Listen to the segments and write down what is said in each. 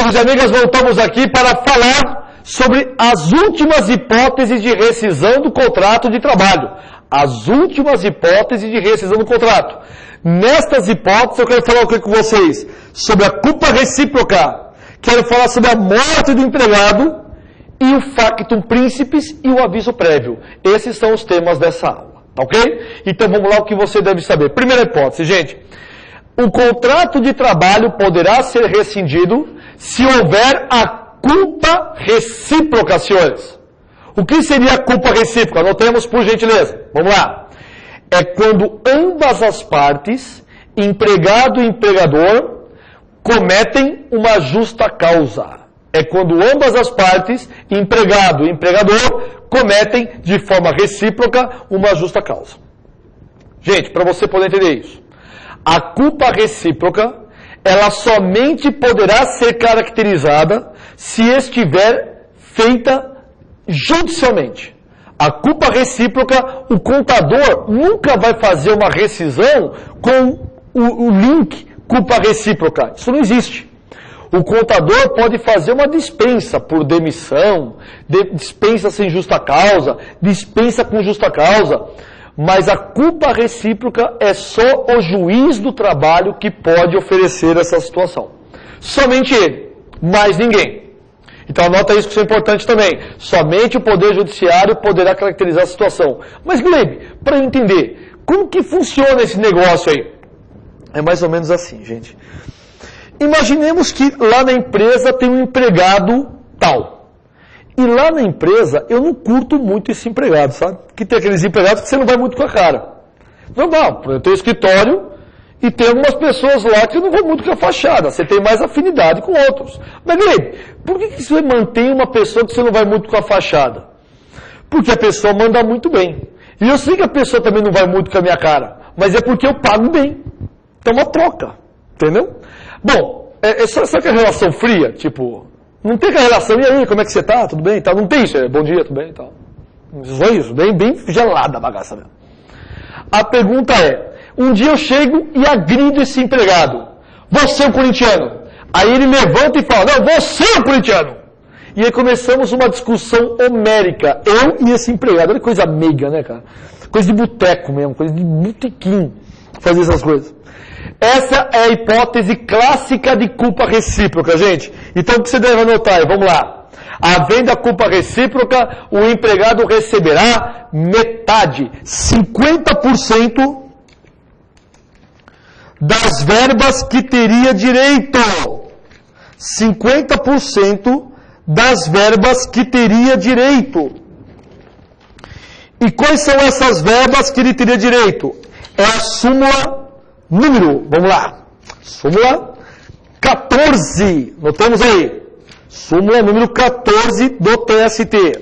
amigos e amigas, voltamos aqui para falar sobre as últimas hipóteses de rescisão do contrato de trabalho. As últimas hipóteses de rescisão do contrato. Nestas hipóteses, eu quero falar o que com vocês? Sobre a culpa recíproca. Quero falar sobre a morte do empregado e o factum principis e o aviso prévio. Esses são os temas dessa aula, tá ok? Então vamos lá o que você deve saber. Primeira hipótese, gente. O contrato de trabalho poderá ser rescindido se houver a culpa recíproca, senhores. O que seria a culpa recíproca? Anotemos por gentileza. Vamos lá. É quando ambas as partes, empregado e empregador, cometem uma justa causa. É quando ambas as partes, empregado e empregador, cometem de forma recíproca uma justa causa. Gente, para você poder entender isso. A culpa recíproca, ela somente poderá ser caracterizada se estiver feita judicialmente. A culpa recíproca, o contador nunca vai fazer uma rescisão com o link culpa recíproca. Isso não existe. O contador pode fazer uma dispensa por demissão, dispensa sem justa causa, dispensa com justa causa. Mas a culpa recíproca é só o juiz do trabalho que pode oferecer essa situação. Somente ele, mais ninguém. Então anota isso que isso é importante também. Somente o Poder Judiciário poderá caracterizar a situação. Mas Gleb, para entender, como que funciona esse negócio aí? É mais ou menos assim, gente. Imaginemos que lá na empresa tem um empregado tal. E lá na empresa, eu não curto muito esse empregado, sabe? Que tem aqueles empregados que você não vai muito com a cara. Normal, eu tenho escritório e tem algumas pessoas lá que eu não vou muito com a fachada. Você tem mais afinidade com outros. Mas, Gleb, por que você mantém uma pessoa que você não vai muito com a fachada? Porque a pessoa manda muito bem. E eu sei que a pessoa também não vai muito com a minha cara. Mas é porque eu pago bem. Então é uma troca. Entendeu? Bom, só que a relação fria, tipo... Não tem aquela relação, e aí, como é que você tá? Tudo bem? Tá? Não tem isso, bom dia, tudo bem e tal. Só isso, bem gelada a bagaça mesmo. A pergunta é, um dia eu chego e agrido esse empregado. Você é um corintiano. Aí ele levanta e fala, não, você é um corintiano. E aí começamos uma discussão homérica, eu e esse empregado. Olha que coisa meiga, né, cara? Coisa de boteco mesmo, coisa de botequim, fazer essas coisas. Essa é a hipótese clássica de culpa recíproca, gente. Então o que você deve anotar aí? Vamos lá. Havendo a culpa recíproca, o empregado receberá metade, 50% das verbas que teria direito. 50% das verbas que teria direito. E quais são essas verbas que ele teria direito? É a súmula número, vamos lá, súmula 14, notamos aí, súmula número 14 do TST.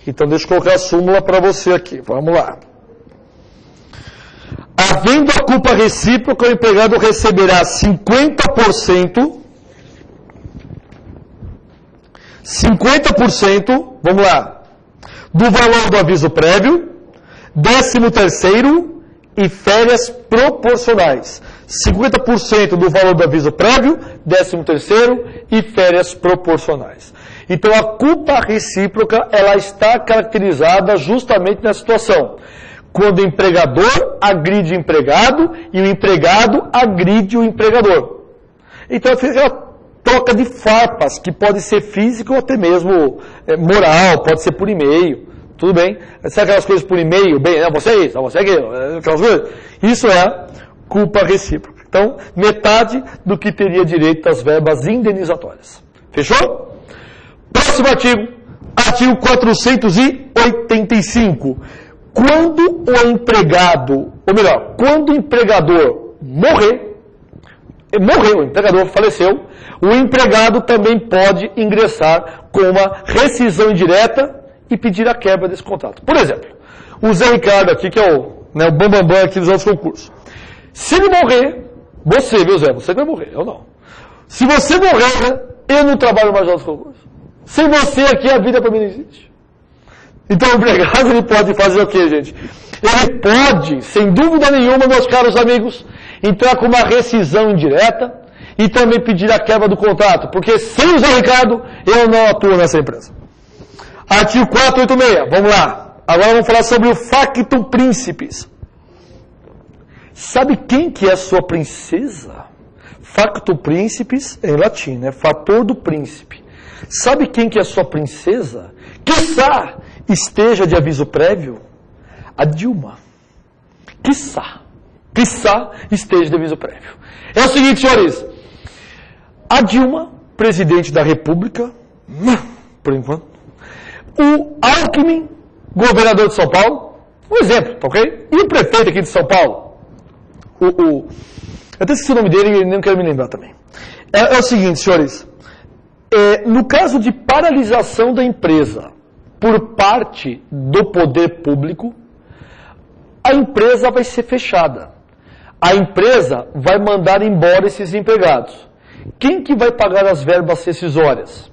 Então deixa eu colocar a súmula para você aqui, vamos lá. Havendo a culpa recíproca, o empregado receberá 50%, vamos lá, do valor do aviso prévio, 13º, e férias proporcionais. 50% do valor do aviso prévio, 13º e férias proporcionais. Então a culpa recíproca, ela está caracterizada justamente nessa situação. Quando o empregador agride o empregado e o empregado agride o empregador. Então fica aquela troca de farpas, que pode ser física ou até mesmo moral, pode ser por e-mail. Tudo bem? Sabe aquelas coisas por e-mail? Bem, você é isso, você é aquilo, aquelas coisas. Isso é culpa recíproca. Então, metade do que teria direito às verbas indenizatórias. Fechou? Próximo artigo. Artigo 485. Quando o empregado, ou melhor, quando o empregador morreu, o empregador faleceu, o empregado também pode ingressar com uma rescisão indireta e pedir a quebra desse contrato. Por exemplo, o Zé Ricardo aqui, que é o bambambam aqui dos outros concursos. Se ele morrer, você, viu Zé, você vai morrer, eu não. Se você morrer, eu não trabalho mais nos outros concursos. Sem você aqui, a vida para mim não existe. Então o empregado, ele pode fazer o quê, gente? Ele pode, sem dúvida nenhuma, meus caros amigos, entrar com uma rescisão indireta e também pedir a quebra do contrato, porque sem o Zé Ricardo, eu não atuo nessa empresa. Artigo 486, vamos lá. Agora vamos falar sobre o factum principis. Sabe quem que é a sua princesa? Factum principis, em latim, né? Fator do príncipe. Sabe quem que é a sua princesa? Quiçá esteja de aviso prévio? A Dilma. Quiçá esteja de aviso prévio. É o seguinte, senhores. A Dilma, presidente da República, por enquanto. O Alckmin, governador de São Paulo. Um exemplo, ok? E o prefeito aqui de São Paulo. Eu até esqueci o nome dele e nem quero me lembrar também. É o seguinte, senhores. No caso de paralisação da empresa por parte do poder público, a empresa vai ser fechada. A empresa vai mandar embora esses empregados. Quem que vai pagar as verbas rescisórias?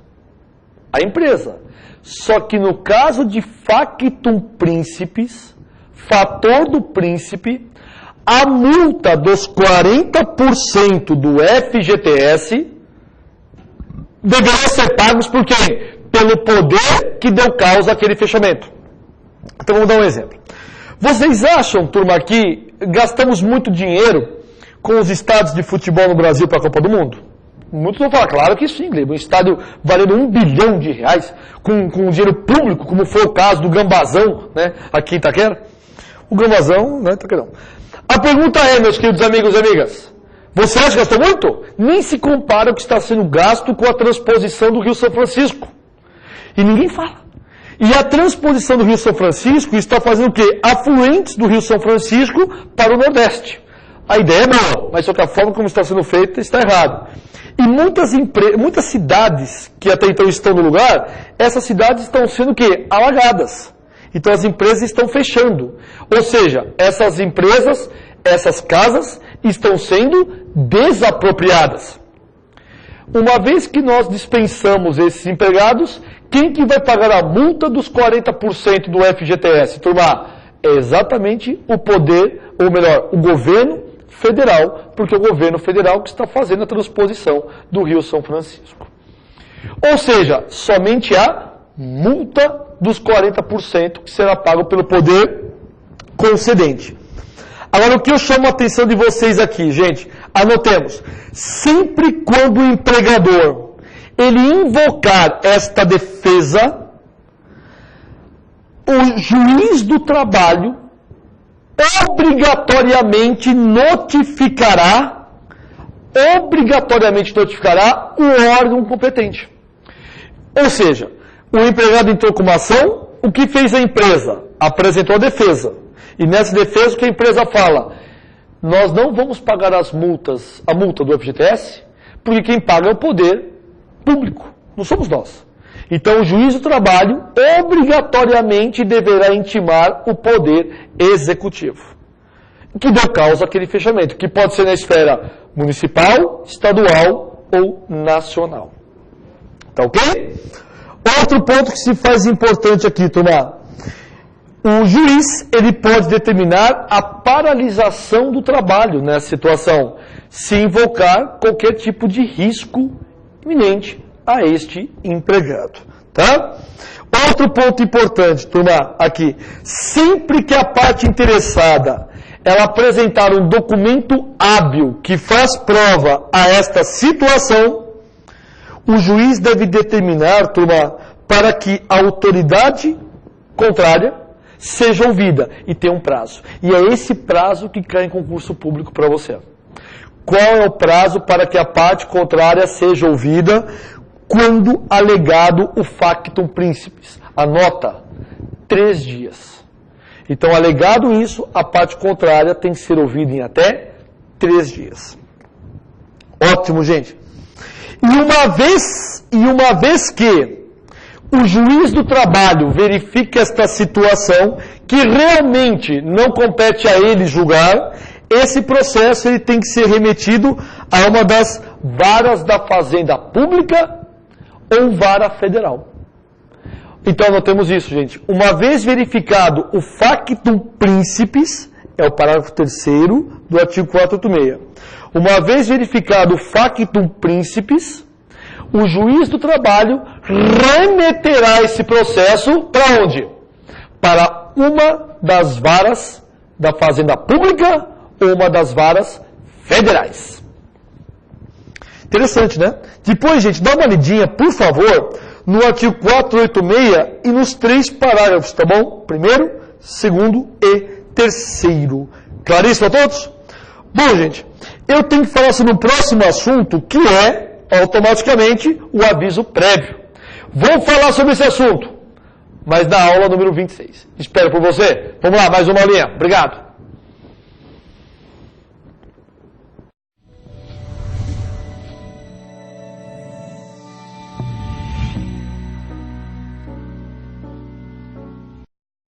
A empresa. Só que no caso de factum principis, fator do príncipe, a multa dos 40% do FGTS deverá ser pagos por quem? Pelo poder que deu causa àquele fechamento. Então vamos dar um exemplo. Vocês acham, turma, que gastamos muito dinheiro com os estádios de futebol no Brasil para a Copa do Mundo? Muitos vão falar, claro que sim, um estádio valendo R$1 bilhão, com dinheiro público, como foi o caso do Gambazão, né, aqui em Itaquera. O Gambazão, né, Itaquerão. A pergunta é, meus queridos amigos e amigas, você acha que gastou muito? Nem se compara o que está sendo gasto com a transposição do Rio São Francisco. E ninguém fala. E a transposição do Rio São Francisco está fazendo o quê? Afluentes do Rio São Francisco para o Nordeste. A ideia é boa, mas só que a forma como está sendo feita está errada. E muitas cidades que até então estão no lugar, essas cidades estão sendo o quê? Alagadas. Então as empresas estão fechando. Ou seja, essas empresas, essas casas estão sendo desapropriadas. Uma vez que nós dispensamos esses empregados, quem que vai pagar a multa dos 40% do FGTS? Turma, é exatamente o poder, ou melhor, o governo federal, porque é o governo federal que está fazendo a transposição do Rio São Francisco. Ou seja, somente a multa dos 40% que será pago pelo poder concedente. Agora, o que eu chamo a atenção de vocês aqui, gente, anotemos. Sempre quando o empregador ele invocar esta defesa, o juiz do trabalho obrigatoriamente notificará o órgão competente. Ou seja, o empregado entrou com uma ação, o que fez a empresa? Apresentou a defesa. E nessa defesa o que a empresa fala? Nós não vamos pagar a multa do FGTS, porque quem paga é o poder público, não somos nós. Então o juiz do trabalho obrigatoriamente deverá intimar o poder executivo, que deu causa àquele fechamento, que pode ser na esfera municipal, estadual ou nacional. Tá ok? Outro ponto que se faz importante aqui, turma. O juiz, ele pode determinar a paralisação do trabalho nessa situação, se invocar qualquer tipo de risco iminente a este empregado, tá? Outro ponto importante, turma, aqui. Sempre que a parte interessada ela apresentar um documento hábil que faz prova a esta situação, o juiz deve determinar, turma, para que a autoridade contrária seja ouvida e tem um prazo. E é esse prazo que cai em concurso público para você. Qual é o prazo para que a parte contrária seja ouvida quando alegado o factum principis? Anota, 3 dias. Então, alegado isso, a parte contrária tem que ser ouvida em até 3 dias. Ótimo, gente. E uma vez que o juiz do trabalho verifica esta situação, que realmente não compete a ele julgar, esse processo ele tem que ser remetido a uma das varas da Fazenda Pública ou vara federal. Então nós temos isso, gente. Uma vez verificado o factum principis, é o parágrafo 3º do artigo 486. Uma vez verificado o factum principis, o juiz do trabalho remeterá esse processo para onde? Para uma das varas da Fazenda Pública ou uma das varas federais. Interessante, né? Depois, gente, dá uma lidinha, por favor, no artigo 486 e nos 3 parágrafos, tá bom? Primeiro, segundo e terceiro. Claríssimo a todos? Bom, gente, eu tenho que falar sobre o próximo assunto, que é, automaticamente, o aviso prévio. Vou falar sobre esse assunto, mas na aula número 26. Espero por você. Vamos lá, mais uma aulinha. Obrigado.